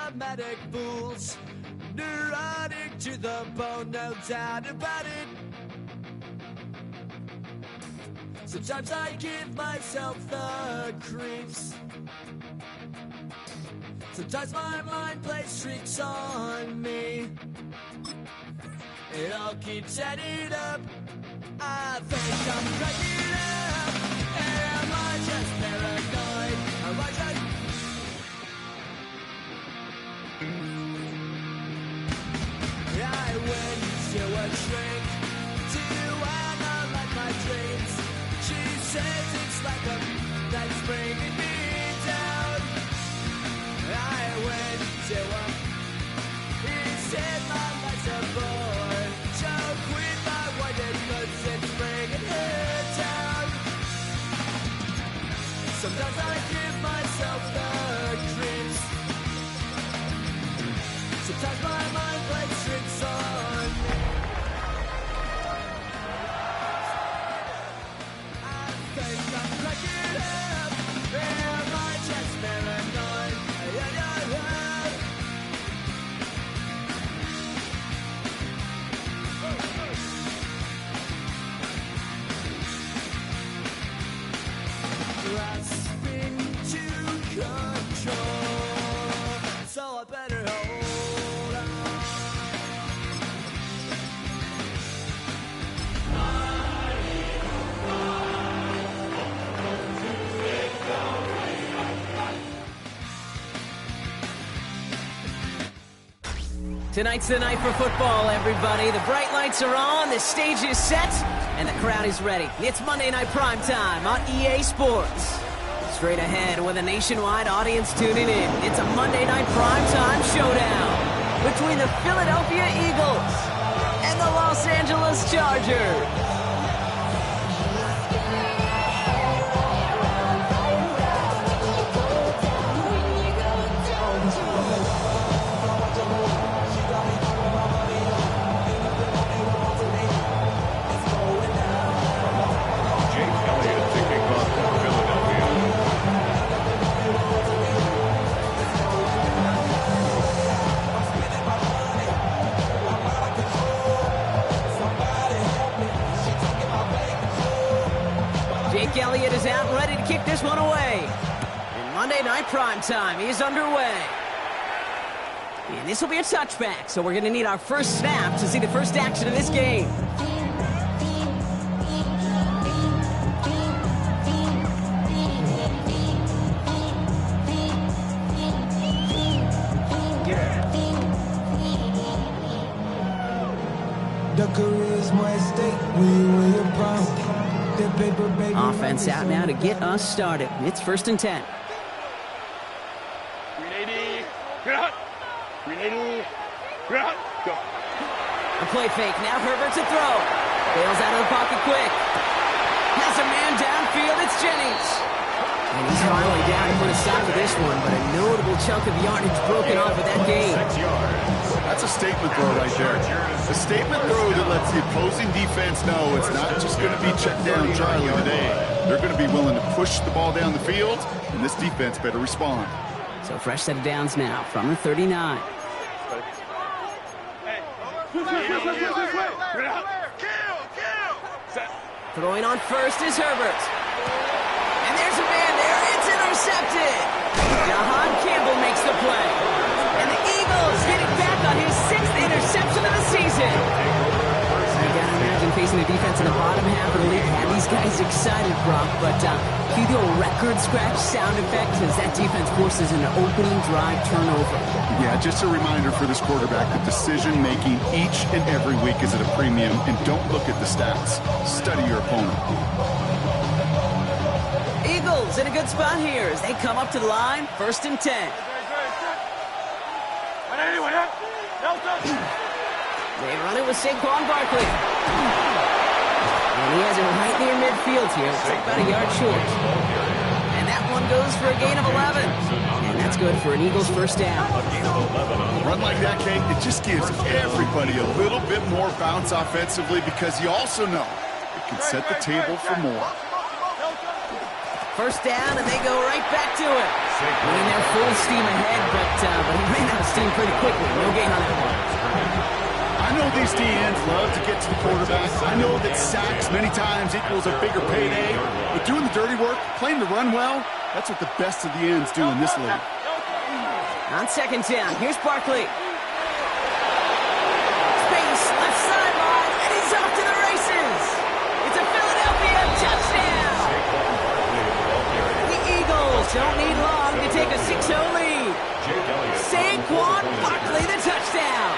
automatic fools. Neurotic to the bone, no doubt about it. Sometimes I give myself the creeps. Sometimes my mind plays tricks on me. It all keeps adding up. I think I'm cracking up. Am I just paranoid? Am I just... I went to a shrink to analyze my dreams. She says it's like a that's bringing me down. I went to a... He said my life's a bore. So quit my wonder 'cause it's bringing her down. Sometimes I give myself the creeps. Sometimes my mind plays tricks on me. I think I'm cracking up. Am I just paranoid? Grasping to control, so I better hold on. Tonight's the night for football, everybody. The bright lights are on, the stage is set, and the crowd is ready. It's Monday Night Primetime on EA Sports. Straight ahead with a nationwide audience tuning in. It's a Monday Night Primetime showdown between the Philadelphia Eagles and the Los Angeles Chargers. Jake Elliott is out, ready to kick this one away. And Monday Night Primetime is underway. And this will be a touchback, so we're going to need our first snap to see the first action of this game. Offense out now to get us started. It's 1st and 10. 380. Go. A play fake. Now Herbert to throw. Bails out of the pocket quick. Has a man downfield. It's Jennings. And he's finally down to put a stop to this one, but a notable chunk of yardage broken off of that game. 6 yards. That's a statement throw right there. A statement throw that lets the opposing defense know it's not just going to be check down Charlie today. They're going to be willing to push the ball down the field, and this defense better respond. So fresh set of downs now from the 39. Throwing on first is Herbert. And there's a man there. It's intercepted. Jahan Campbell makes the play. And the Eagles getting back on his 6th interception of the season. I gotta imagine facing a defense in the bottom half of the league had these guys excited, Brock. But cue the old record scratch sound effect as that defense forces an opening drive turnover. Yeah, just a reminder for this quarterback that decision-making each and every week is at a premium, and don't look at the stats. Study your opponent. Eagles in a good spot here as they come up to the line, 1st and 10. They run it with Saquon Barkley. And he has it right near midfield here. It's like about a yard short. And that one goes for a gain of 11. And that's good for an Eagles first down. A run like that, Kate, it just gives everybody a little bit more bounce offensively because you also know it can set the table for more. First down, and they go right back to it. I mean, they're full steam ahead, but he ran out of steam pretty quickly. No gain on that one. I know these DNs love to get to the quarterback. I know that sacks many times equals a bigger payday. But doing the dirty work, playing the run well, that's what the best of the ends do in this league. On second down, here's Barkley. Space, left sideline, and he's off to the races. It's a Philadelphia touchdown. The Eagles don't need long to take a 6-0 lead. Saquon Barkley, the touchdown.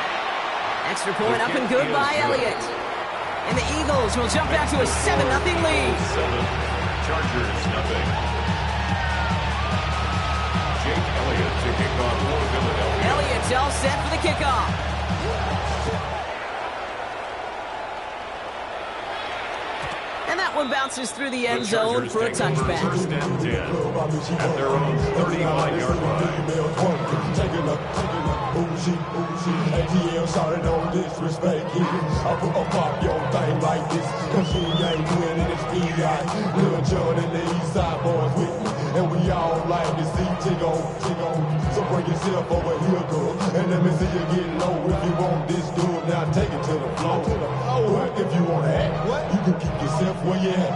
Extra point up and good by Elliott. And the Eagles will jump out to a 7-0 lead. Chargers, nothing. Jake Elliott to kick off for Philadelphia. Elliott's all set for the kickoff. And that one bounces through the end zone for a touchback. First and 10 at their own 35-yard line. ATL started on disrespect. I pop your thing like this, cause she ain't winning this PI. Lil John and the East Side boys with me, and we all like to see Chigo. So bring yourself over here, girl, and let me see you get low. If you want this dude, now take it to the floor. But if you want to act, you can keep yourself where you at.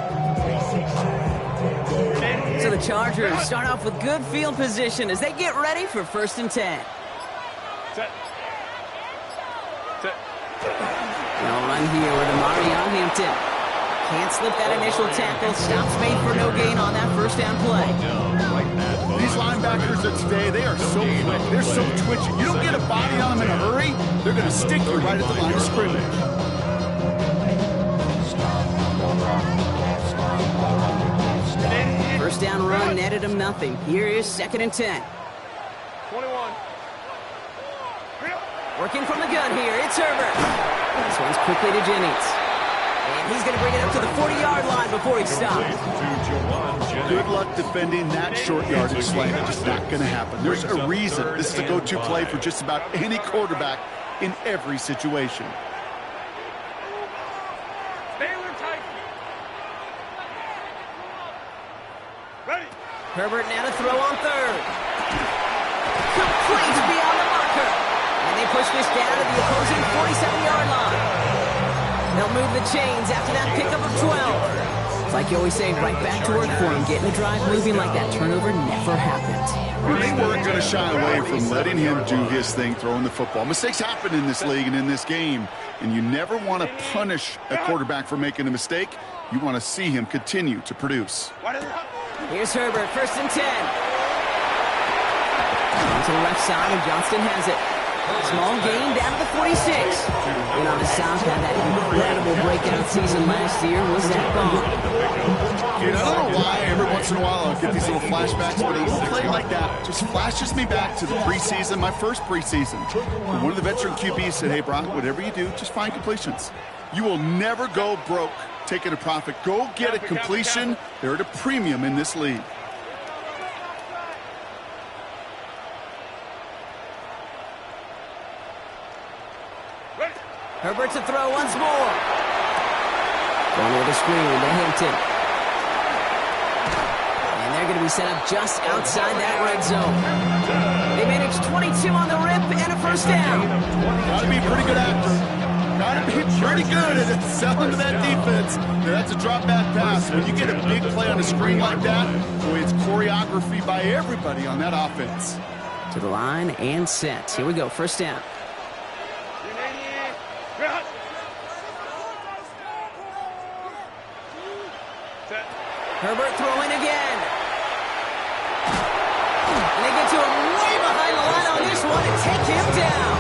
So the Chargers start off with good field position as they get ready for 1st and 10. Set. They'll run here with Amarion Hampton. Can't slip that initial tackle. Stops made for no gain on that first down play. These linebackers of today, they are so quick. They're so twitchy. You don't get a body on them in a hurry, they're going to stick you right at the line of scrimmage. First down run netted him nothing. Here is 2nd and 10. 21. Working from the gun here, it's Herbert. This one's quickly to Jennings. And he's going to bring it up to the 40-yard line before he stops. Good luck defending that short yardage slant. It's just not going to happen. There's a reason this is a go-to play for just about any quarterback in every situation. Herbert now to throw on 3rd. Complete beyond the marker. And they push this down to the opposing 47-yard line. They'll move the chains after that pickup of 12. It's like you always say, right back to work for him. Getting the drive moving like that turnover never happened. They weren't going to shy away from letting him do his thing, throwing the football. Mistakes happen in this league and in this game, and you never want to punish a quarterback for making a mistake. You want to see him continue to produce. Here's Herbert, 1st and 10. To the left side, and Johnston has it. Small gain down to the 46. And on the South, had that incredible breakout season last year was Zach Bond. Dude, I don't know why every once in a while I'll get these little flashbacks, but a little play like that just flashes me back to the preseason, my first preseason. And one of the veteran QBs said, hey, Brock, whatever you do, just find completions. You will never go broke taking a profit. Go get a completion. They're at a premium in this league. Herbert to throw once more. Going over the screen to Hampton. And they're going to be set up just outside that red zone. They managed 22 on the rip and a first down. Got to be a pretty good actor. Got to be pretty good at selling to that defense. That's a drop back pass. When you get a big play on a screen like that, boy, it's choreography by everybody on that offense. To the line and set. Here we go, first down. Herbert throwing again. And they get to him way behind the line on this one and take him down.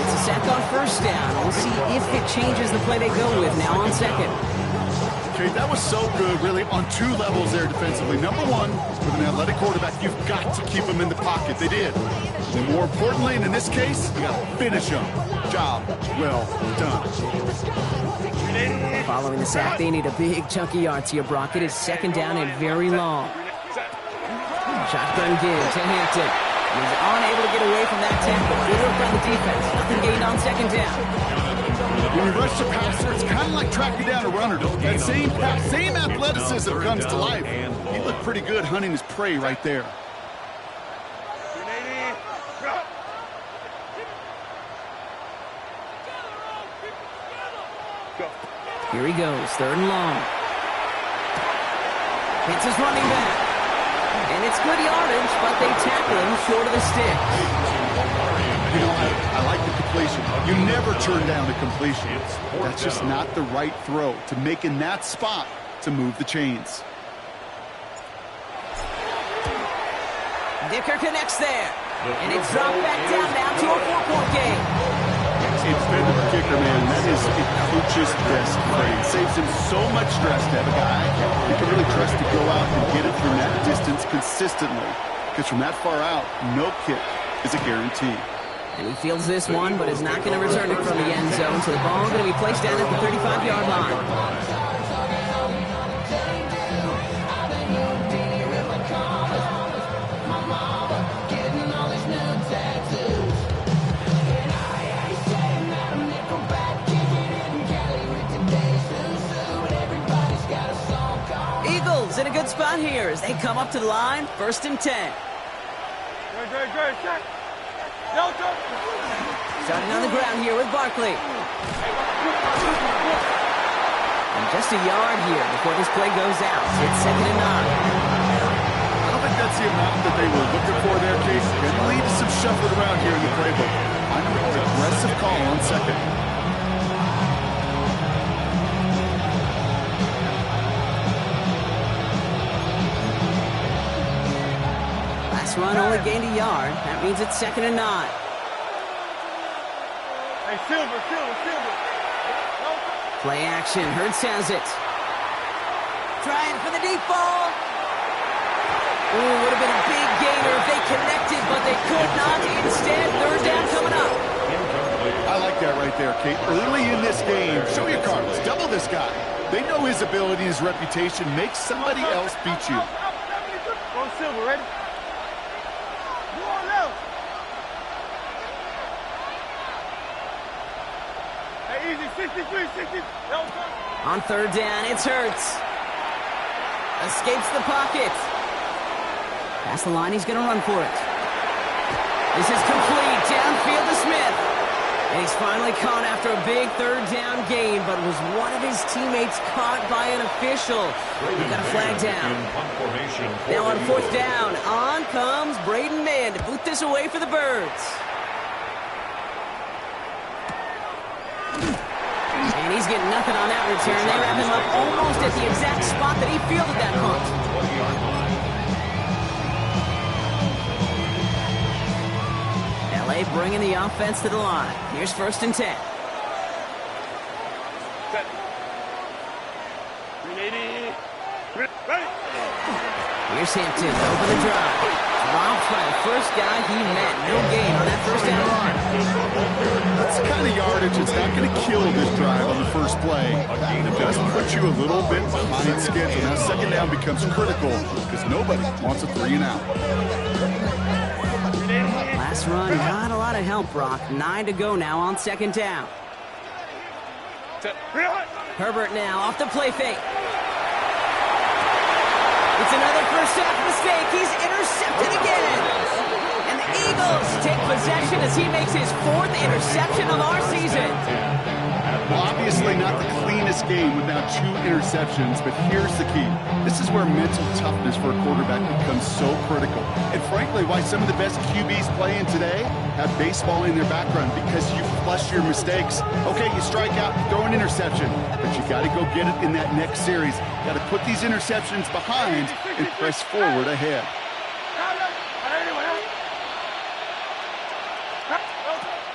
It's a sack on first down. We'll see if it changes the play they go with now on 2nd. Okay, that was so good, really, on 2 levels there defensively. Number one, with an athletic quarterback, you've got to keep him in the pocket. They did. And more importantly, and in this case, you got to finish him. Job well done. Following the sack, they need a big chunky yards here, Brock. It is 2nd down and very long. Shotgun give to Hampton. He's unable to get away from that tackle. Good work by the defense. Nothing gained on 2nd down. When you rush the passer, it's kind of like tracking down a runner. That same pass, same athleticism comes to life. He looked pretty good hunting his prey right there. Here he goes, 3rd and long. Hits his running back. And it's good yardage, but they tackle him short of the stick. You know, I like the completion. You never turn down a completion. That's just not the right throw to make in that spot to move the chains. Dicker connects there. And it's dropped back down now to a 4-point game. It's been the kicker, man. That is a coach's best phrase. Saves him so much stress to have a guy you can really trust to go out and get it from that distance consistently. Because from that far out, no kick is a guarantee. And he fields this one, but is not going to return it from the end zone. So the ball going to be placed down at the 35-yard line. Eagles in a good spot here as they come up to the line, 1st and 10. Starting on the ground here with Barkley. And just a yard here before this play goes out. It's 2nd and 9. I don't think that's the amount that they were looking for there, Case. Going to lead to some shuffling around here in the playbook. I'm a more aggressive call on 2nd. Run only gained a yard. That means it's 2nd and 9. Hey, Silver. Play action. Hurts has it. Trying for the deep ball. Ooh, would have been a big gainer if they connected, but they could not. Instead, 3rd down coming up. I like that right there, Kate. Early in this game, show your cards. Double this guy. They know his ability, his reputation. Make somebody else beat you. Go Silver, ready? Easy, 63, 60. On 3rd down, it's Hurts. Escapes the pocket. Past the line, he's going to run for it. This is complete. Downfield to Smith. And he's finally caught after a big 3rd down gain, but was one of his teammates caught by an official. He got a flag down. Now on 4th down, on comes Braden Mann to boot this away for the Birds. And he's getting nothing on that return. They wrap him up almost at the exact spot that he fielded that punt. LA bringing the offense to the line. Here's 1st and 10. Set. 380. Ready. Here's Hampton over the drive. Dropped by the first guy he met. No gain on that 1st down run. That's the kind of yardage that's not going to kill this drive on the first play. It does put you a little bit behind schedule. Now 2nd down becomes critical because nobody wants a 3 and out. Last run, not a lot of help, Brock. 9 to go now on 2nd down. Herbert now off the play fake. It's another first half mistake. He's intercepted again. And the Eagles take possession as he makes his 4th interception of our season. Well, obviously not the cleanest game without 2 interceptions, but here's the key. This is where mental toughness for a quarterback becomes so critical. And frankly, why some of the best QBs playing today have baseball in their background, because you flush your mistakes. Okay, you strike out, you throw an interception, but you got to go get it in that next series. Got to put these interceptions behind and press forward ahead.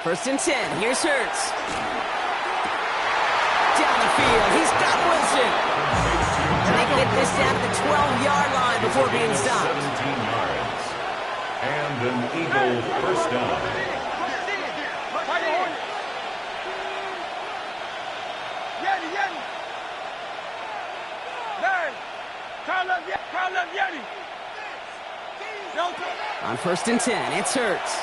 1st and 10. Here's Hurts. Down the field. He's got Wilson. And they get this down to the 12-yard line before being stopped. 17 yards. And an Eagle 1st down. On 1st and 10, it's Hurts.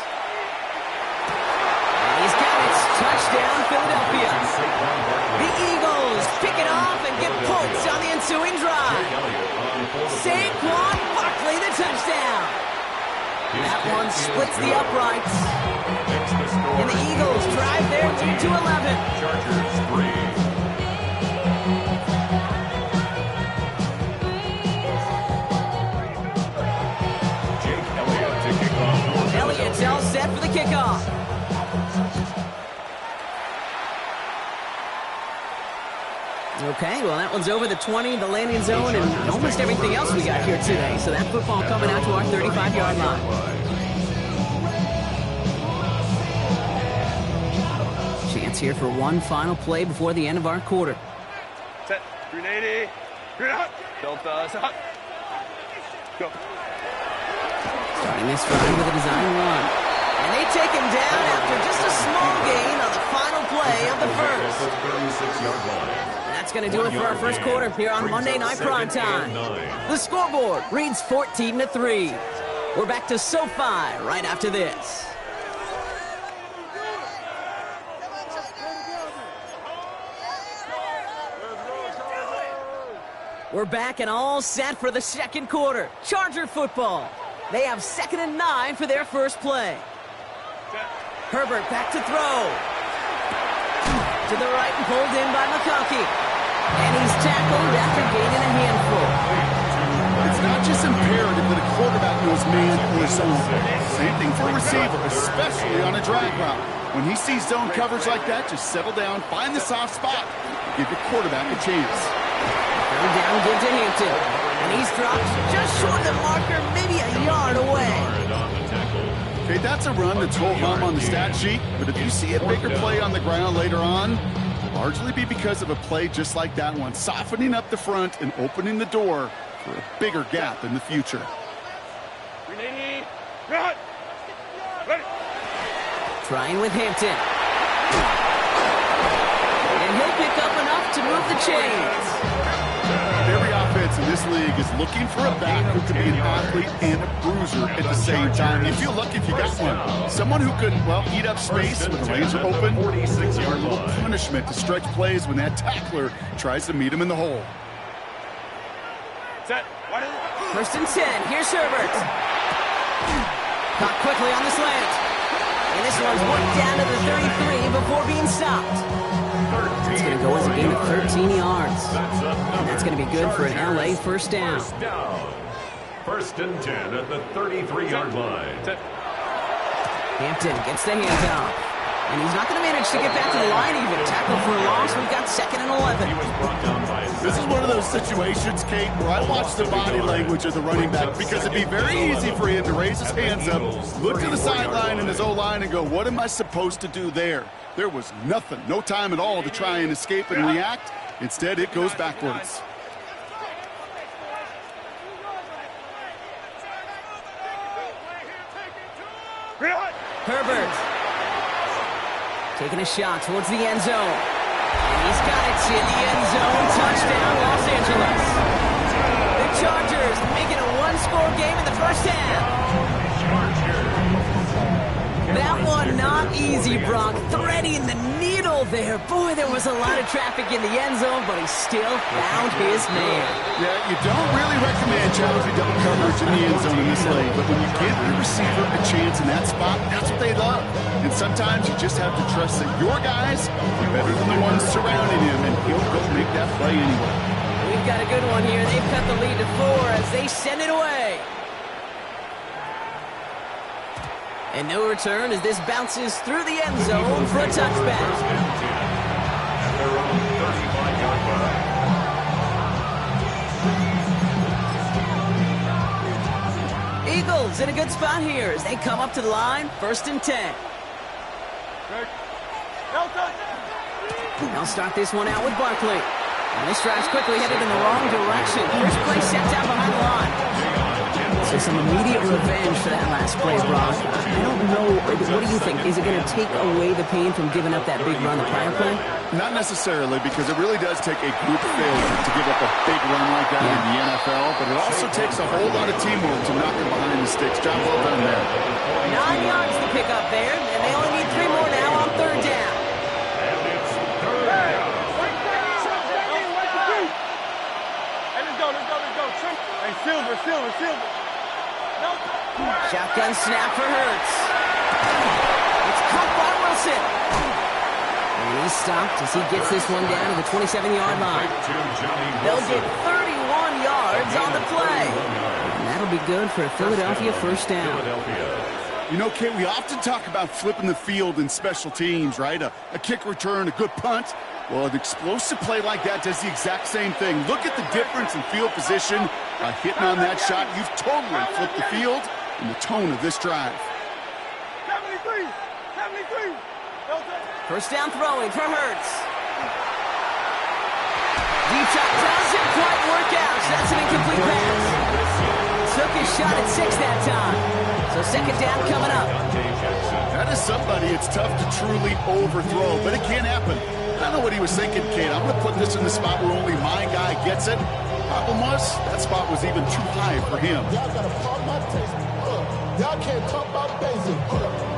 And he's got it. Touchdown, Philadelphia. That one splits the uprights. Makes the score. And the Eagles drive their lead to 11. Chargers 3. Jake Elliott to kick off. Elliott's all set for the kickoff. Okay, well, that one's over the 20, the landing zone, and almost everything else we got here today. So that football coming out to our 35-yard line. Chance here for one final play before the end of our quarter. Set. 380. Delta. Set. Go. Starting this drive with a design run. And they take him down after just a small gain on the final play of the first. 36-yard line. That's going to do it for our first quarter here on Monday Night Primetime. The scoreboard reads 14-3. We're back to SoFi right after this. We're back and all set for the second quarter. Charger football. They have 2nd and 9 for their first play. Herbert back to throw. To the right and pulled in by McConkey. And he's tackled after gaining a handful. It's not just imperative that a quarterback knows man or zone. Same thing for a receiver, especially on a drag route. When he sees zone coverage like that, just settle down, find the soft spot, give your quarterback a chance. Third down, give to Hampton. And he's dropped just short of the marker, maybe a yard away. Okay, that's a run that's ho-hum on the stat sheet, but if you see a bigger play on the ground later on, largely be because of a play just like that one, softening up the front and opening the door for a bigger gap in the future. 380. Run. Ready. Trying with Hampton. And he'll pick up enough to move the chains. Every offense in this league is looking for a back who can be an athlete and a bruiser at the same time. You feel lucky if you got one. Someone who can, well, eat up space when the lanes are open. 46-yard A little line. punishment to stretch plays when that tackler tries to meet him in the hole. Set. Wide. First and 10. Here's Herbert. Caught quickly on the slant. And this one's worked down to the 33 before being stopped. It's going to go as a gain of 13 yards. And that's going to be good for an LA first down. First down. First and 10 at the 33-yard line. Set. Hampton gets the handoff. And he's not going to manage to get back to the line even. Tackle for a loss. We've got 2nd and 11. He was brought down by This is one of those situations, Kate, where I watch the body language of the running back because it'd be very easy for him to raise his hands up, look to the sideline and his O-line and go, what am I supposed to do there? There was nothing, no time at all to try and escape and react. Instead, it goes backwards. Herbert. Taking a shot towards the end zone. And he's got it in the end zone. Touchdown, Los Angeles. The Chargers making a one-score game in the first half. That one not easy, Brock. Threading the needle there. Boy, there was a lot of traffic in the end zone, but he still found his man. Yeah, you don't really recommend challenging double coverage in the end zone in this league, but when you give your receiver a chance in that spot, that's what they love. And sometimes you just have to trust that your guys are better than the ones surrounding him, and he'll go make that play anyway. We've got a good one here. They've cut the lead to 4 as they send it away. And no return as this bounces through the end zone for a touchback. At their own 35-yard line. Eagles in a good spot here as they come up to the line. 1st and 10. They'll start this one out with Barkley. And this drive's quickly headed in the wrong direction. First play set down behind the line. So some immediate revenge for that last play, Brock. I don't know. What do you think? Is it going to take away the pain from giving up that big run the prior play? Not necessarily, because it really does take a group failure to give up a big run like that in the NFL, but it also takes a whole lot of teamwork to knock him behind the sticks. Job well done there. 9 yards to pick up there, and they only need 3 more now on 3rd down. And it's 3rd down. Hey, let's go. Hey, Silver. Shotgun snap for Hurts. It's caught by Wilson. And he's stopped as he gets this one down to the 27-yard line. They'll get 31 yards on the play. And that'll be good for a Philadelphia first down. You know, Kate, we often talk about flipping the field in special teams, right? A kick return, a good punt. Well, an explosive play like that does the exact same thing. Look at the difference in field position. By hitting on that shot, you've totally flipped the field and the tone of this drive. 73! First down throwing for Hurts. Deep shot doesn't quite work out. So that's an incomplete pass. Took his shot at 6 that time. So second down coming up. That is somebody it's tough to truly overthrow, but it can happen. I don't know what he was thinking, Kate. I'm going to put this in the spot where only my guy gets it. Problem was, that spot was even too high for him. Y'all gotta pop my taste. Y'all can't talk about basic.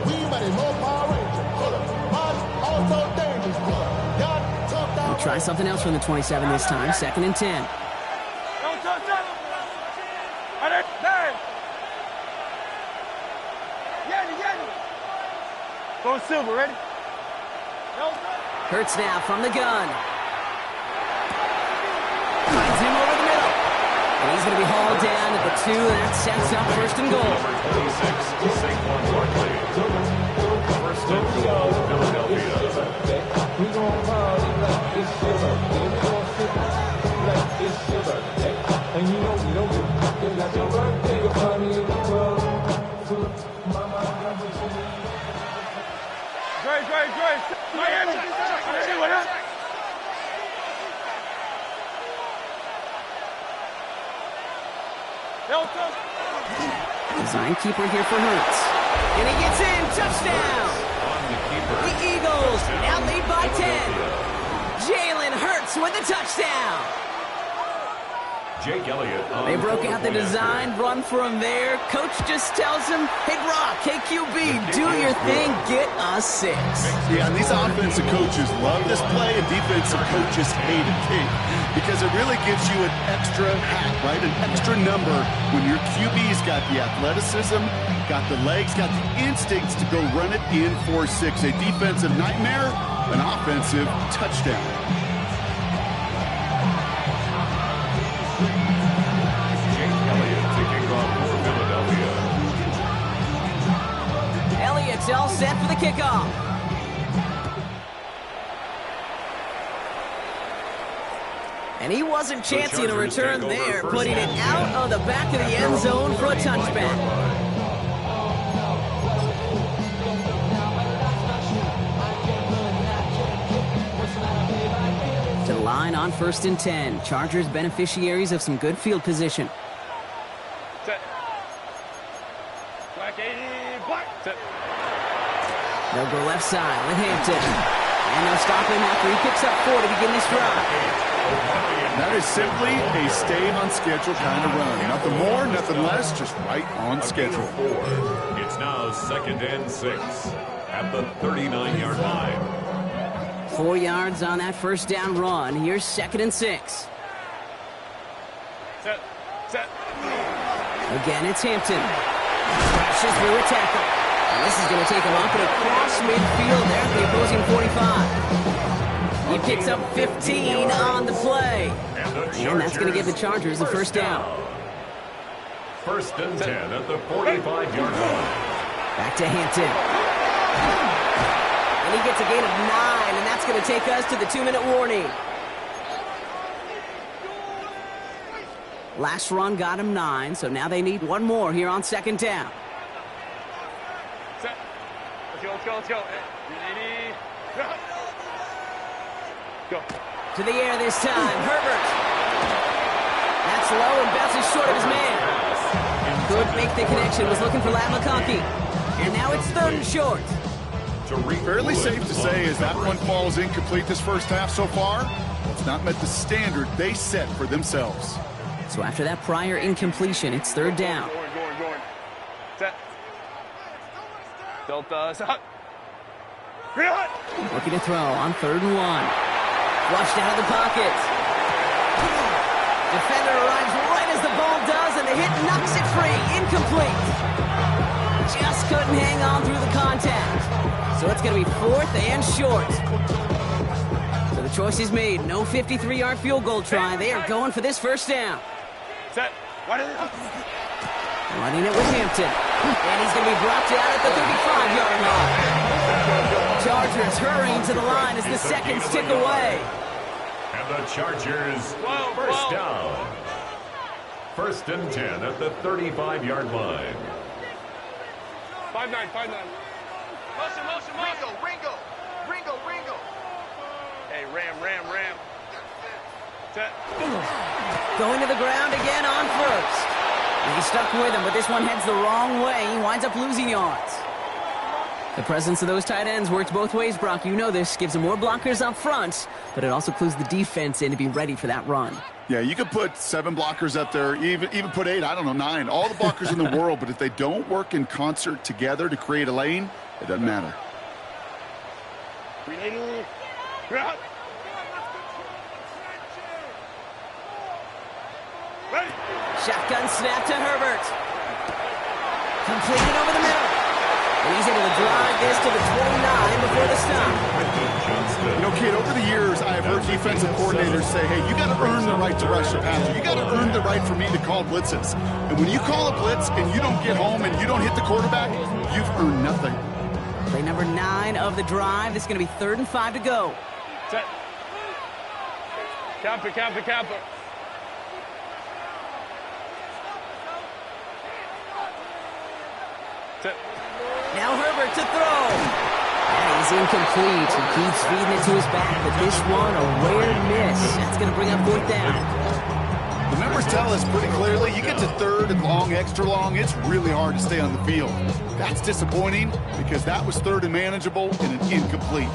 We mighty more Power Ranger. Also dangerous. Y'all talk down. We'll try something else from the 27 this time. Second and 10. Don't touch that! Go Silver, ready? Hurts now from the gun. Finds him over the middle. And he's going to be hauled down at the 2, and that sets up first and goal. First and goal, Dre. Miami. What up? Design keeper here for Hurts. And he gets in. Touchdown. The Eagles now lead by 10. Jalen Hurts with a touchdown. Jake Elliott. They broke out the design run for him there. Coach just tells him, hey, Brock, KQB, do your thing, get us 6. Yeah, and these offensive coaches love this play, and defensive coaches hate it, Kate, because it really gives you an extra hat, right? An extra number when your QB's got the athleticism, got the legs, got the instincts to go run it in for 6. A defensive nightmare, an offensive touchdown. Elliott's all set for the kickoff. And he wasn't chancing a return there, putting it out of the back of the end zone for a touchback. To the line on first and 10. Chargers beneficiaries of some good field position. Set. Black 80, black. Set. They'll go left side with Hampton. And they'll stop him after he picks up 4 to begin this drive. That is simply a stay-on-schedule kind of run. Nothing more, nothing less, just right on schedule. 4. It's now second and 6 at the 39-yard line. 4 yards on that first down run. Here's second and 6. Set. Again, it's Hampton. Crashes through a tackle. And this is going to take him up and across midfield there at the opposing 45. He picks up 15 on the play. And that's going to give the Chargers the first down. First and 10 at the 45-yard line. Back to Hampton. And he gets a gain of 9, and that's going to take us to the 2-minute warning. Last run got him 9, so now they need one more here on second down. Set. Let's go. Go. To the air this time, Herbert. That's low and bounces short of his man. Could make the connection, was looking for Ladd McConkey. And now it's third and short. Fairly safe to say as that one falls incomplete this first half so far, well, it's not met the standard they set for themselves. So after that prior incompletion, it's third down. Going. Set. Delta, set. Green hot. Looking to throw on third and 1. Flushed out of the pocket. Defender arrives right as the ball does, and the hit knocks it free. Incomplete. just couldn't hang on through the contact. So it's going to be 4th and short. So the choice is made. No 53-yard field goal try. They are going for this first down. Set. Running it with Hampton. And he's going to be brought down at the 35-yard line. Chargers hurrying to the line as the seconds tick away. And the Chargers, first down. 1st and 10 at the 35-yard line. 5-9, 5-9. Motion. Ringo. Hey, Ram. Set. Going to the ground again on first. And he's stuck with him, but this one heads the wrong way. He winds up losing yards. The presence of those tight ends works both ways, Brock. You know this. Gives them more blockers up front, but it also clues the defense in to be ready for that run. Yeah, you could put 7 blockers up there, even put 8, I don't know, 9. All the blockers in the world, but if they don't work in concert together to create a lane, it doesn't matter. Shotgun snap to Herbert. Completed over the middle. And he's able to drive this to the 29 before the stop. You know, kid, over the years, I have heard defensive coordinators say, hey, you got to earn the right to rush the passer. You got to earn the right for me to call blitzes. And when you call a blitz and you don't get home and you don't hit the quarterback, you've earned nothing. Play number 9 of the drive. This is going to be 3rd and 5 to go. Set. Camper. Set. Now Herbert to throw. And he's incomplete. He keeps feeding it to his back, but this one, a rare miss. That's going to bring up 4th down. The numbers tell us pretty clearly, you get to 3rd and long, extra long, it's really hard to stay on the field. That's disappointing because that was 3rd and manageable and an incomplete.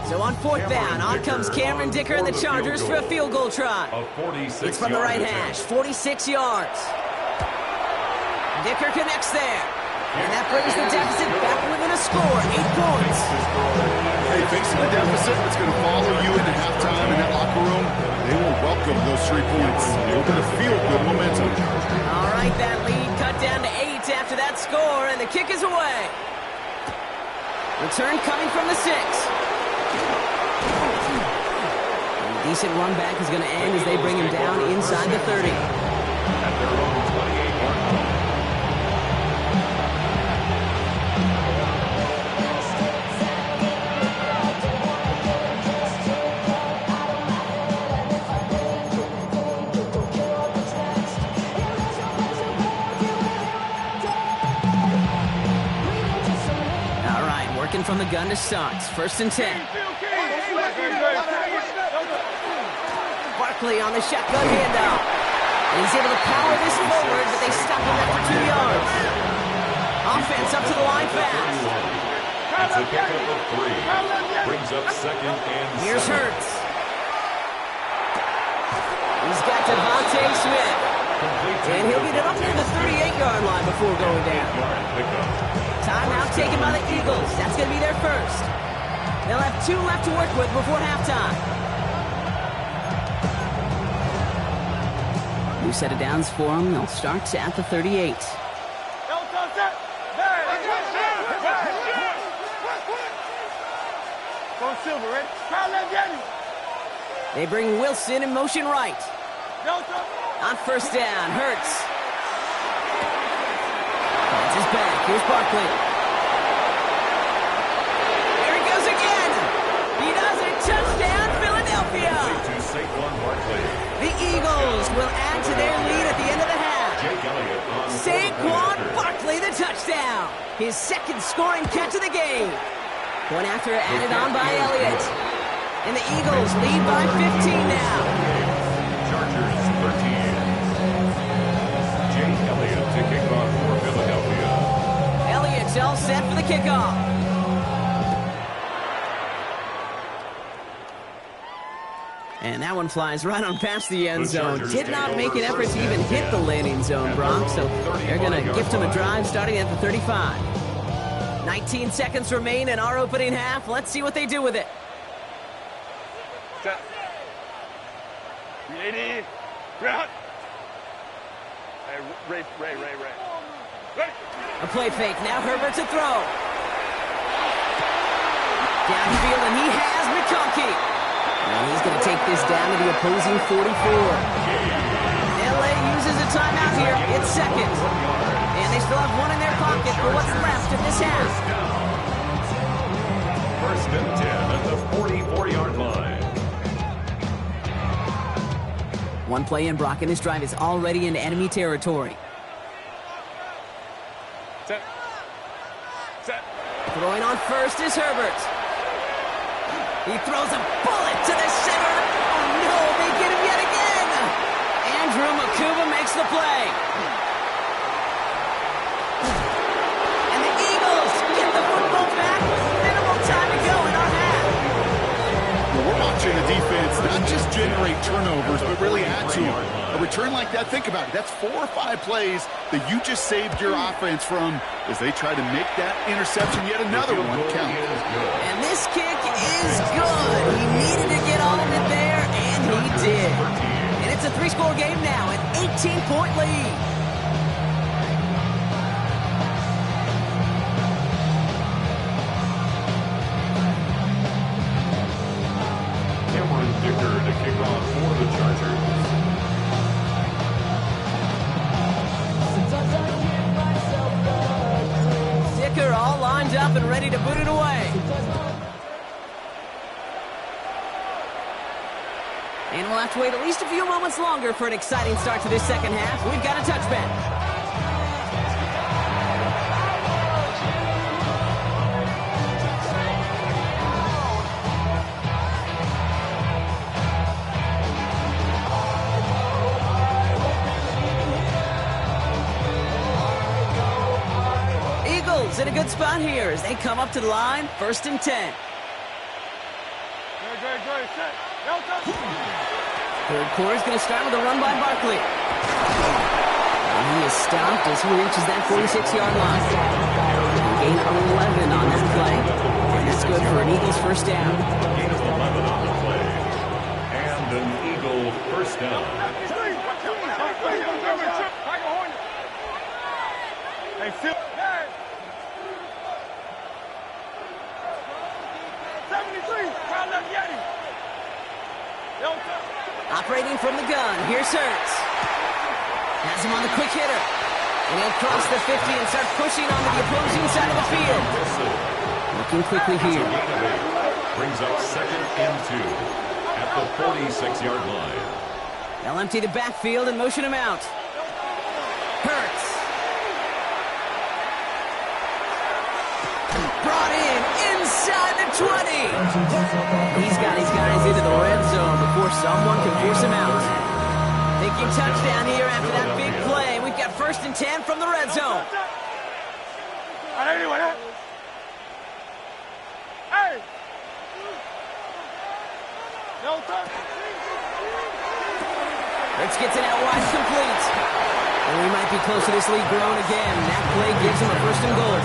So on 4th down, on comes Cameron Dicker and the Chargers for a field goal try. It's from the right hash, 46 yards. Dicker connects there. And that brings the deficit back within a score, 8 points. Hey, facing the deficit, it's going to follow you into halftime in that locker room. They will welcome those 3 points. They're going to feel good momentum. All right, that lead cut down to 8 after that score, and the kick is away. Return coming from the 6. And a decent run back is going to end as they bring him down inside the 30. At their own 28-yard line. From the gun to start. 1st and 10. Barkley on the shotgun handoff. And he's able to power this forward, but they stop him after 2 yards. Offense up to the line fast. It's a pickup of 3. Brings up 2nd and 7. Here's Hurts. He's got Devontae Smith. And he'll get it up to the 38-yard line before going down. Timeout taken by the Eagles. That's going to be their first. They'll have 2 left to work with before halftime. New set of downs for them. They'll start at the 38. They bring Wilson in motion right. On 1st down, Hurts. That's his back. Here's Barkley. Here he goes again. He does it. Touchdown, Philadelphia. To Saquon Barkley. The Eagles will add to their lead at the end of the half. Jake Elliott on Saquon Barkley, the touchdown. His 2nd scoring catch of the game. One after added on by Elliott. And the Eagles lead by 15 now. Chargers 13. Jake Elliott to kick off for Philadelphia. Elliott's all set for the kickoff. And that one flies right on past the end zone. Did not make an effort to even hit the landing zone, Brock. So they're going to gift him a drive starting at the 35. 19 seconds remain in our opening half. Let's see what they do with it. Set. 380. Ground. Hey, Ray. A play fake. Now Herbert to throw. Downfield, and he has McConkey. And he's going to take this down to the opposing 44. LA uses a timeout here. It's second. And they still have one in their pocket for what's left of this half. First and 10 at the 44-yard line. One play in, Brock, and this drive is already into enemy territory. Set. Throwing on first is Herbert. He throws a bullet to the center. Oh, no, they get him yet again. Andrew Makuba makes the play. And the Eagles get the football back. Minimal time to go in our half. Well, we're watching the defense not just generate turnovers, but really add to them. A return like that, think about it. That's 4 or 5 plays that you just saved your offense from as they try to make that interception, yet another one count. And this kick is good. He needed to get all of it there, and he did. And it's a 3-score game now, an 18-point lead. Cameron Dicker to kick off for the Chargers. Dicker all lined up and ready to boot it away. And we'll have to wait at least a few moments longer for an exciting start to this second half. We've got a touchback. Eagles in a good spot here as they come up to the line, 1st and 10. Third quarter is going to start with a run by Barkley. And he is stopped as he reaches that 46-yard line. Gain 11 on that play. And that's good for an Eagles first down. Gain of 11 on the play. And an Eagle first down. Hey, Phil. 73. Operating from the gun, here's Hurts. Has him on the quick hitter. And he'll cross the 50 and start pushing onto the opposing side of the field. Looking quickly here. Brings up 2nd and 2 at the 46-yard line. They'll empty the backfield and motion him out. Hurts. Brought in inside the 20. He's got his guys into the red zone before someone can force him out. Thinking touchdown here after that big play. We've got 1st and 10 from the red zone. Hey! Hurts gets it out wide, complete. And we might be close to this lead growing again. That play gives him a 1st and goal.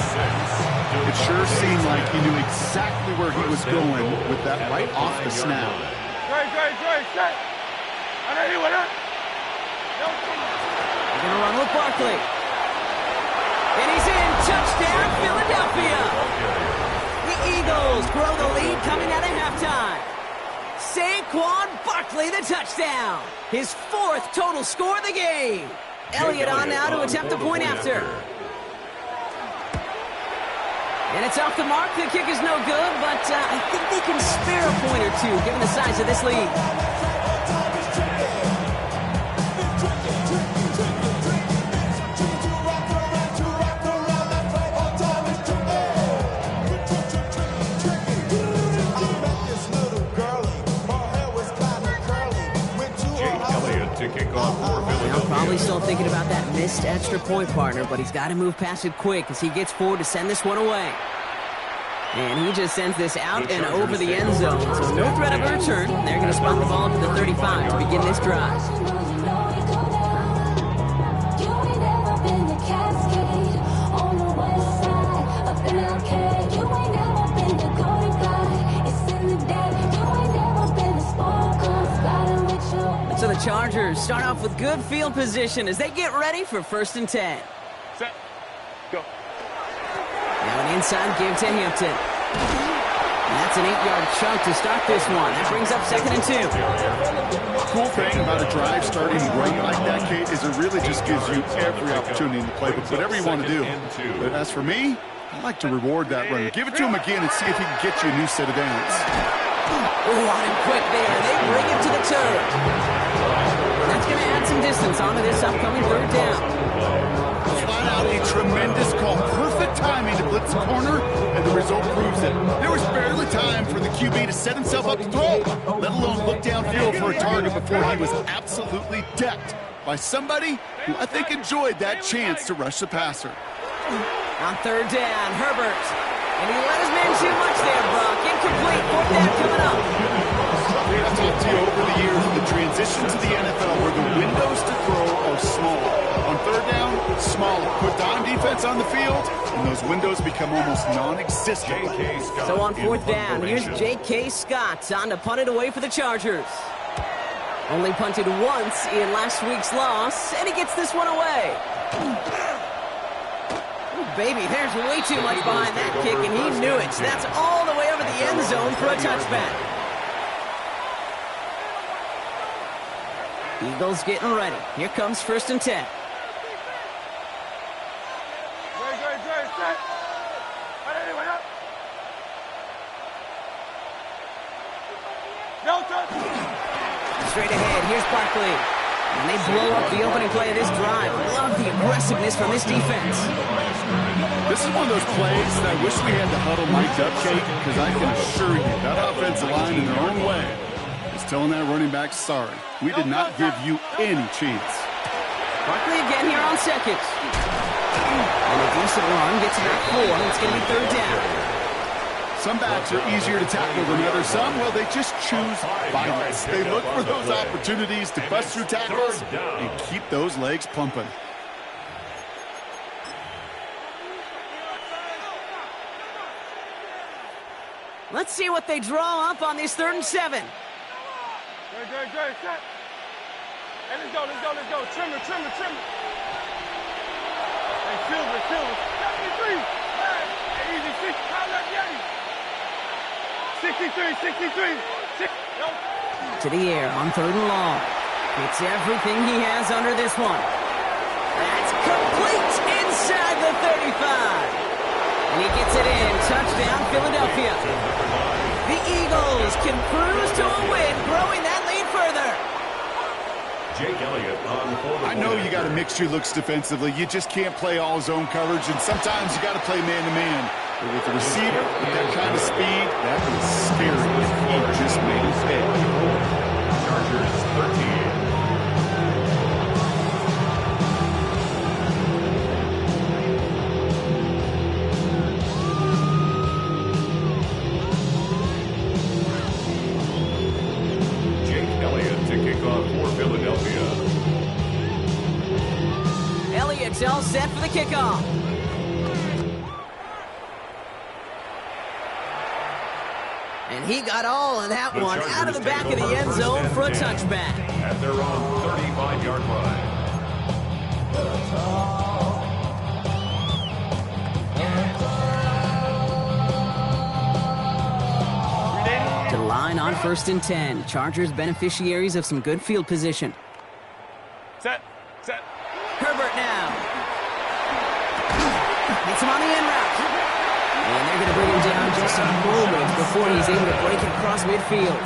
It sure seemed like he knew exactly where he was going with that right off the snap. They're going to run with Barkley. And he's in. Touchdown, Philadelphia. The Eagles grow the lead coming out of halftime. Saquon Barkley, the touchdown. His 4th total score of the game. Elliott on now to attempt the point after. And it's off the mark. The kick is no good, but I think they can spare a point or two given the size of this lead. Probably still thinking about that missed extra point, partner, but he's got to move past it quick as he gets forward to send this one away. And he just sends this out and over the end zone, so no threat of a return. They're going to spot the ball to the 35 to begin this drive. So the Chargers Chargers start off with good field position as they get ready for 1st and 10. Set. Go. Now an inside give to Hampton. And that's an 8-yard chunk to start this one. That brings up 2nd and 2. Cool thing about a drive starting right like that, Kate, is it really just gives you every opportunity in the playbook, whatever you want to do. But as for me, I like to reward that run. Give it to him again and see if he can get you a new set of downs. Oh, on him quick there. They bring him to the turf. That's going to add some distance onto this upcoming 3rd down. Flat out a tremendous call. Perfect timing to blitz the corner, and the result proves it. There was barely time for the QB to set himself up to throw, let alone look downfield for a target before he was absolutely decked by somebody who I think enjoyed that chance to rush the passer. On 3rd down, Herbert. And he let his man too much there, Brock. Incomplete. 4th down coming up. I've talked to you over the years of the transition to the NFL where the windows to throw are small. On 3rd down, smaller. Put dime defense on the field, and those windows become almost non-existent. So on 4th down, here's J.K. Scott on to punt it away for the Chargers. Only punted once in last week's loss, and he gets this one away. Baby, there's way too much behind that kick, and he knew it. That's all the way over the end zone for a touchback. Eagles getting ready. Here comes 1st and 10. Straight ahead, here's Barkley. And they blow up the opening play of this drive. Love the aggressiveness from this defense. This is one of those plays that I wish we had the huddle mic'd up, Kate, because I can assure you that offensive line in their own way is telling that running back, sorry, we did not give you any chance. Barkley again here on 2nd. And a decent run gets about 4. It's going to be 3rd down. Some backs are easier to tackle than others. Some, well, they just choose violence. They look for those opportunities to bust through tackles and keep those legs pumping. Let's see what they draw up on this 3rd and 7. Good. Set. Hey, let's go. Trimmer. Hey, Silver. 73. Hey, easy. 6. How left, Yeti? 63. To the air on 3rd and long. It's everything he has under this one. That's complete inside the 35. And he gets it in. Touchdown, Philadelphia. The Eagles can cruise to a win, growing that lead further. Jake Elliott on for the I know you got to mix your looks defensively. You just can't play all zone coverage, and sometimes you got to play man-to-man. But with the receiver, with that kind of speed, that is scary. He just made it pay. Chargers 13. Elliott's all set for the kickoff. And he got all of that one out of the back of the end zone for a touchback. At their own 35-yard line. To the line on 1st and 10. Chargers beneficiaries of some good field position. Set. Herbert now. Gets him on the end route. And they're going to bring him down just a moment before he's able to break it across midfield.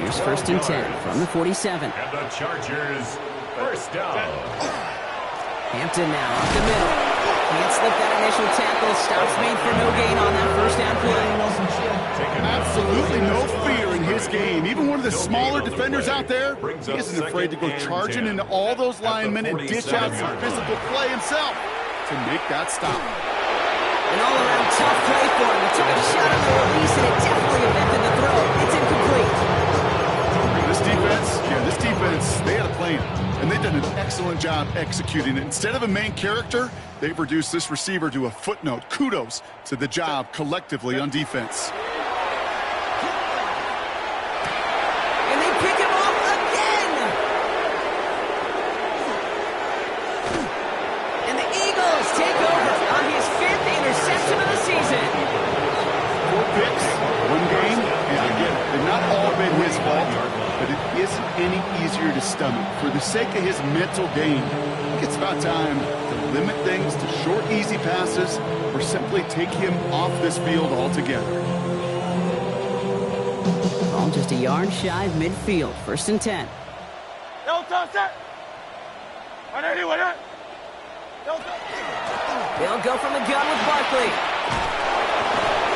Here's 1st and 10 from the 47. And the Chargers, 1st down. Hampton now up the middle. Can't slip that initial tackle. Stops made for no gain on that 1st down play. Absolutely no fear in his game. Even one of the smaller defenders out there, he isn't afraid to go charging into all those linemen and dish out some physical play himself to make that stop. An all-around tough play for him. He took a shot on the release, and it definitely affected the throw. It's incomplete. This defense, they had a plan, and they've done an excellent job executing it. Instead of a main character, they've reduced this receiver to a footnote. Kudos to the job collectively on defense. And they pick him off again. stomach for the sake of his mental game. I think it's about time to limit things to short, easy passes or simply take him off this field altogether. Ball just a yard shy of midfield. 1st and 10. They'll go from the gun with Barkley.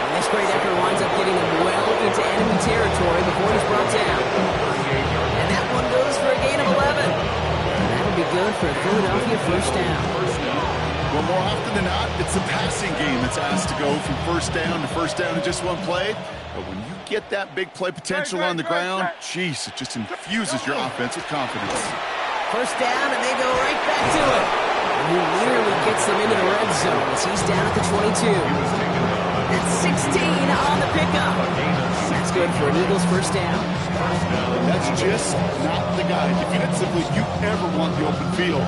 And this great effort winds up getting him well into enemy territory before he's brought down. And that one goes for a gain of 11. And that'll be good for a Philadelphia 1st down. Well, more often than not, it's a passing game that's asked to go from 1st down to 1st down in just one play. But when you get that big play potential on the ground, geez, it just infuses your offense with confidence. 1st down, and they go right back to it. And he literally gets them into the red zone as he's down at the 22. That's 16 on the pickup. That's good for an Eagles 1st down. That's just not the guy defensively you ever want the open field.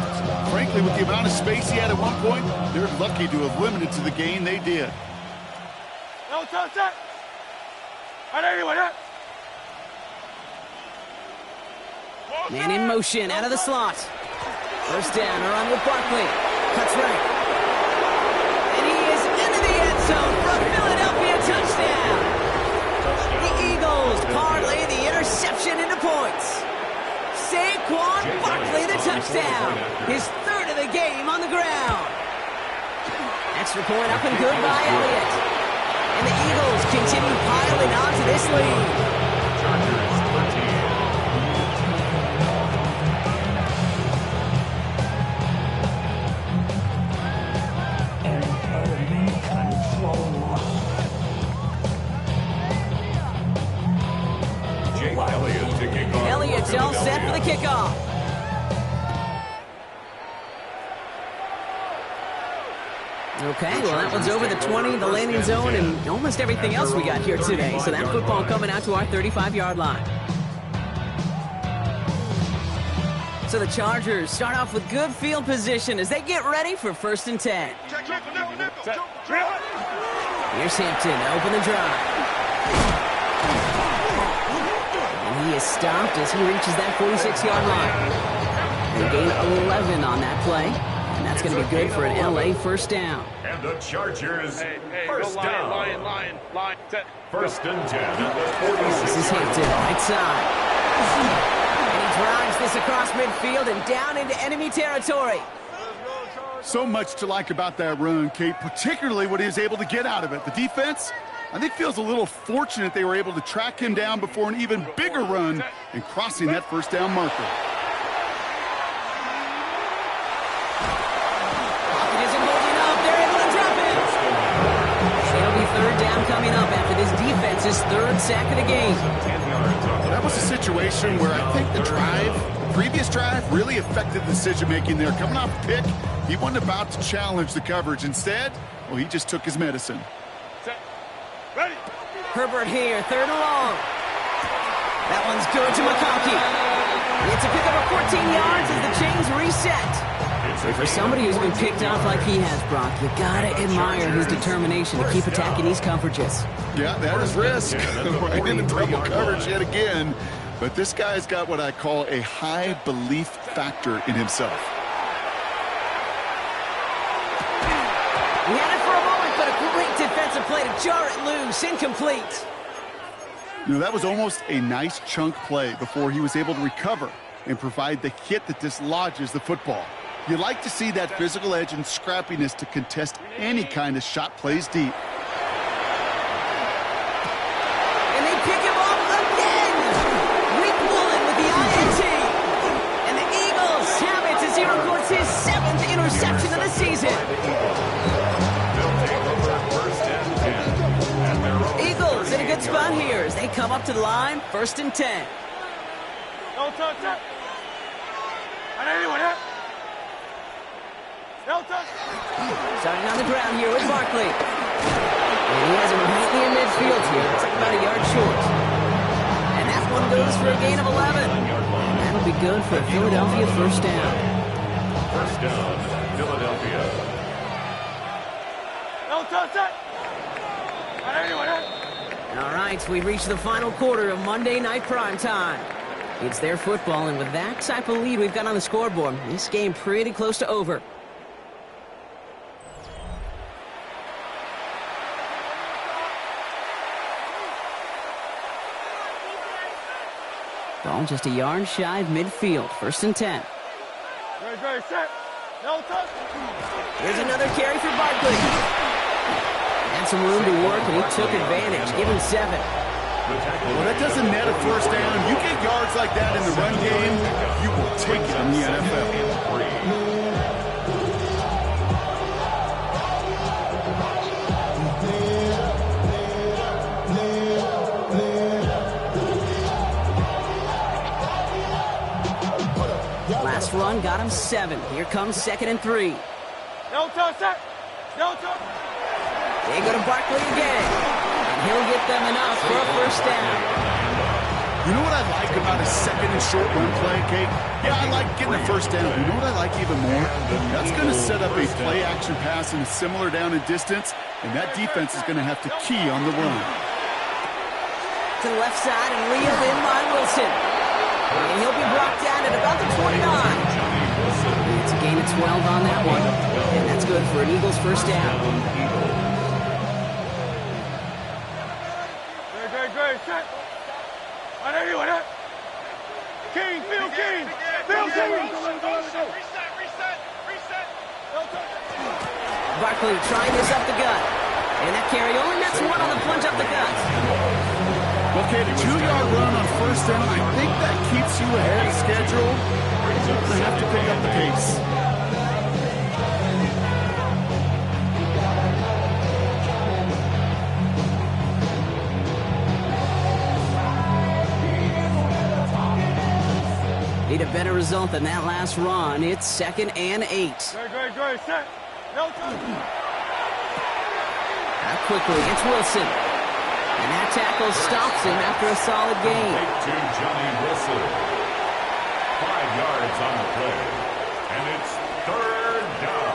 Frankly, with the amount of space he had at one point, they're lucky to have limited to the gain they did. Man in motion, out of the slot. 1st down, a run with Barkley. Cuts right. And he is into the end zone for a Philadelphia touchdown. The Eagles parlay the interception into points. Saquon Barkley, the touchdown. His 3rd of the game on the ground. Extra point up and good by Elliott. And the Eagles continue piling on to this lead. Elliott's all set for the kickoff. Okay, well, that one's over the 20, the landing zone, and almost everything else we got here today. So that football coming out to our 35-yard line. So the Chargers start off with good field position as they get ready for 1st and 10. Here's Hampton, open the drive. And he is stopped as he reaches that 46-yard line. They gain 11 on that play. And that's going to be good for an LA 1st down. And the Chargers, 1st down. Line. 1st and 10 at the 46. This is Hampton, right side. And he drives this across midfield and down into enemy territory. So much to like about that run, Kate, particularly what he was able to get out of it. The defense, I think, feels a little fortunate they were able to track him down before an even bigger run and crossing that 1st down marker. Coming up after this defense's 3rd sack of the game. That was a situation where I think the previous drive really affected the decision-making there. Coming off a pick, he wasn't about to challenge the coverage. Instead, well, he just took his medicine. Ready. Herbert here, 3rd and long. That one's good to McConkey. It's a pickup of 14 yards as the chains reset. For somebody who's been picked off like he has, Brock, you gotta admire his determination to keep attacking these coverages. Yeah, that is risk. Right into double coverage yet again. But this guy's got what I call a high belief factor in himself. He had it for a moment, but a great defensive play to jar it loose. Incomplete. You know, that was almost a nice chunk play before he was able to recover and provide the hit that dislodges the football. You like to see that physical edge and scrappiness to contest any kind of shot plays deep. And they pick him off again. Rick Woolen with the INT. And the Eagles have it as he records his 7th interception of the season. Eagles in a good spot here as they come up to the line, 1st and 10. Don't touch that. Starting on the ground here with Barkley. And he has him neatly in midfield here. It's like about a yard short. And that one goes for a gain of 11. And that'll be good for a Philadelphia 1st down. 1st down, Philadelphia. Don't touch that. All right, we reach the final quarter of Monday Night Primetime. It's their football, and with that type of lead we've got on the scoreboard, this game pretty close to over. Ball just a yard shy of midfield. 1st and 10. Ready, set. No touch. Here's another carry for Barkley. Had some room to work, and he took advantage. Give him 7. Well, that doesn't net a first down. You get yards like that in the run game, you will take it in the NFL. Last run got him 7. Here comes 2nd and 3. No touch, set. No touch. They go to Barkley again. And he'll get them enough for a first down. You know what I like about a 2nd and short run play, Kate? Yeah, I like getting the first down. You know what I like even more? That's going to set up a play-action pass in a similar down and distance, and that defense is going to have to key on the run. To the left side and reeled in by Wilson. And he'll be brought down at about the 29. It's a gain of 12 on that one. And that's good for an Eagles first down. Great, set. On anyone, huh? King, Phil King. Phil King. Reset. No touch. Barkley trying this up the gut. And that carry only nets 1 on the plunge up the gut. Okay, the 2-yard run on first down, I think that keeps you ahead of schedule. You're going to have to pick up the pace. Need a better result than that last run. It's 2nd and 8. Great, set. No touch. Now quickly, it's Wilson. And that tackle stops him after a solid gain. To Johnny Wilson. 5 yards on the play. And it's 3rd down.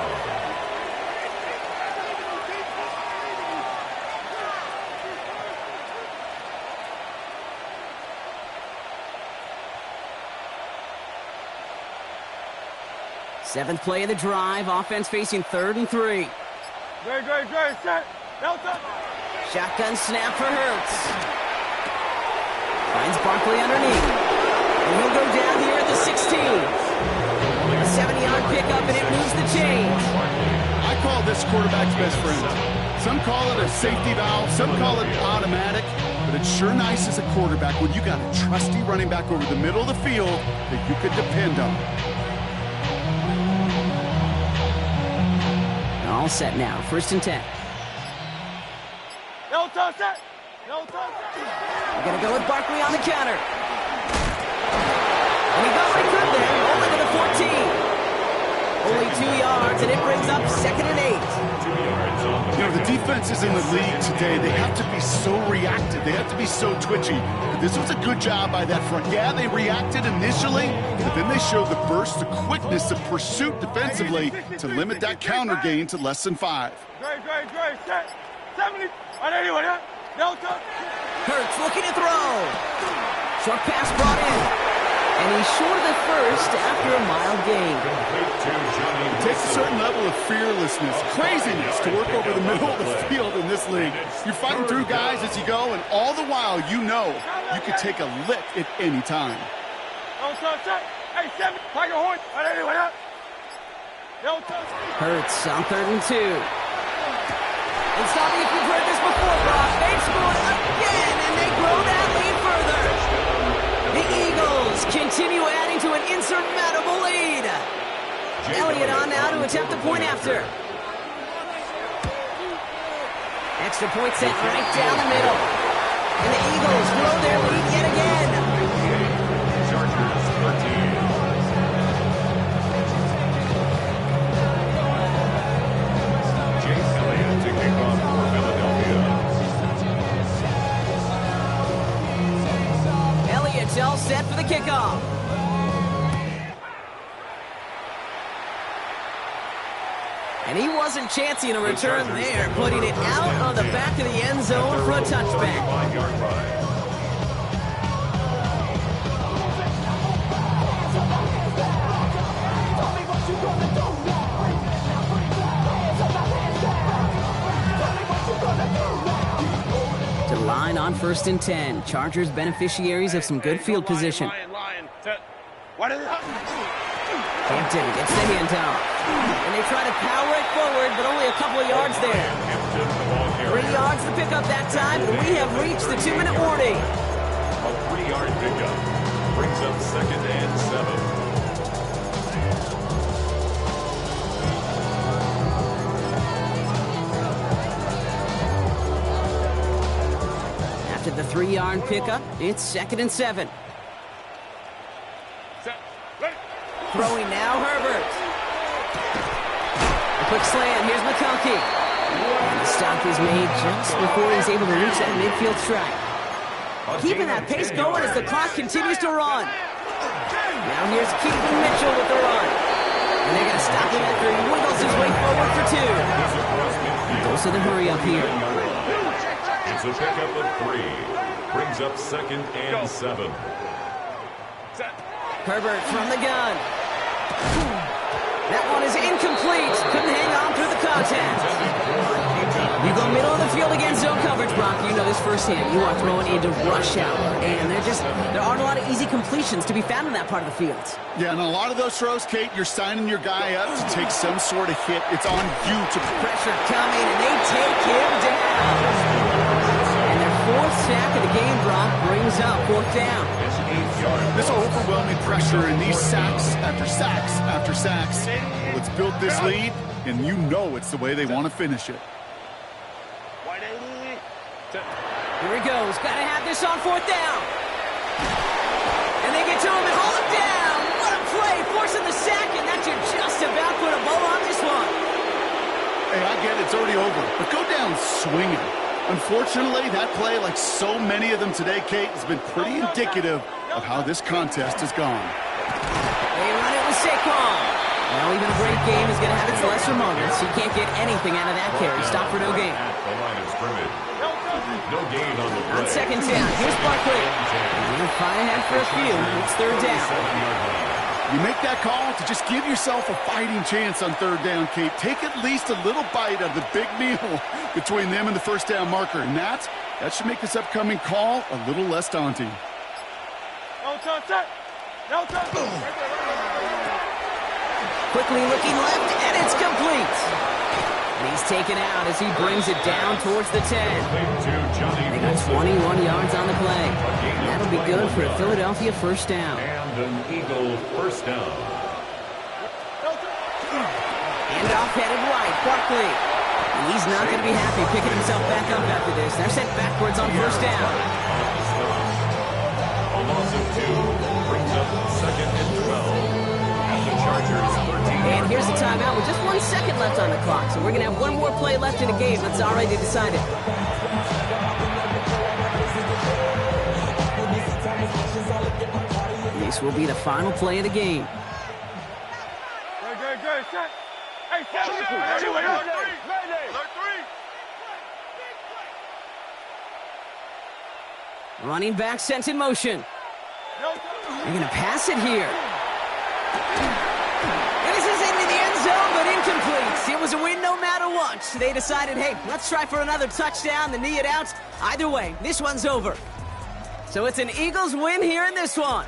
Seventh play of the drive. Offense facing 3rd and 3. Great, set. No touch. Shotgun snap for Hurts. Finds Barkley underneath. And he'll go down here at the 16. A 70-yard pickup, and it moves the chains. I call this quarterback's best friend. Some call it a safety valve, some call it automatic, but it's sure nice as a quarterback when you got a trusty running back over the middle of the field that you can depend on. All set now. 1st and 10. No touch, set. No touch. We're going to go with Barkley on the counter. And he got what he could there. Only to the 14. Only 2 yards, and it brings up 2nd and 8. You know, the defenses in the league today, they have to be so reactive. They have to be so twitchy. But this was a good job by that front. Yeah, they reacted initially, but then they showed the burst, the quickness of pursuit defensively to limit that counter gain to less than 5. Great, set. 70. On anyone, huh? No touch. Hurts looking to throw. Short pass brought in. And he's short of the first after a mild gain. It takes a certain level of fearlessness, craziness to work over the middle of the field in this league. You're fighting through guys as you go, and all the while you know you could take a lick at any time. No touch, set. Hey, 7. Tiger Horn. On anyone, huh? No touch. Hurts on 3rd and 2. And stopping, if you've heard this before, Brock, they scored again, and they grow that lead further. The Eagles continue adding to an insurmountable lead. Elliott on now to attempt the point after. Extra point set right down the middle. And the Eagles grow their lead yet again. Chargers 13. All set for the kickoff. And he wasn't chancing a return there, putting it out on the back of the end zone for a touchback. line on 1st and 10. Chargers beneficiaries of some good field position. Hampton gets the handoff. And they try to power it forward, but only a couple of yards there. 3 yards to pick up that time, and we have reached the 2-minute warning. A 3-yard pickup brings up 2nd and 7. After the 3-yard pickup, it's 2nd and 7. Throwing now, Herbert. A quick slant, here's McConkey. And the stop is made just before he's able to reach that midfield strike. Keeping that pace going as the clock continues to run. Now here's Keaton Mitchell with the run. And they're going to stop him after he wiggles his way forward for 2. Goes to the hurry up here. It's a pickup of 3. Brings up 2nd and 7. Herbert from the gun. That one is incomplete. Couldn't hang on through the contact. You go middle of the field against zone coverage, Brock. You know this firsthand. You are throwing into rush hour. And there aren't a lot of easy completions to be found in that part of the field. Yeah, and a lot of those throws, Kate, you're signing your guy up to take some sort of hit. It's on you to... Pressure coming, and they take him down. And their 4th sack of the game, Brock, brings up 4th down. This overwhelming pressure and these sacks after sacks after sacks. Let's build this lead, and you know it's the way they want to finish it. Here he goes. Got to have this on 4th down. And they get to him and haul him down. What a play, forcing the sack, and that should just about put a bow on this one. Hey, I get it. It's already over, but go down swinging. Unfortunately, that play, like so many of them today, Kate, has been pretty indicative of how this contest has gone. They run it with Saquon. Well, even a great game is going to have its lesser moments. He can't get anything out of that carry. Stop for no gain. The line of scrimmage. No gain on the play. On 2nd down, here's Barkley. He'll find ahead for a few. It's 3rd down. You make that call to just give yourself a fighting chance on 3rd down, Kate. Take at least a little bite of the big meal between them and the 1st down marker. And that should make this upcoming call a little less daunting. Quickly looking left, and it's complete. And he's taken out as he brings it down towards the 10. They got 21 yards on the play. And that'll be good for a Philadelphia 1st down. And an Eagle 1st down. Handoff headed right, Barkley. And he's not going to be happy picking himself back up after this. They're sent backwards on 1st down. A loss of 2 brings up 2nd and 12. And the Chargers 13. And here's the timeout with just 1 second left on the clock. So we're going to have one more play left in the game that's already decided. This will be the final play of the game. Good. Hey, Running back sent in motion. They're going to pass it here. And this is into the end zone, but incomplete. It was a win no matter what. They decided, hey, let's try for another touchdown, the knee it out. Either way, this one's over. So it's an Eagles win here in this one.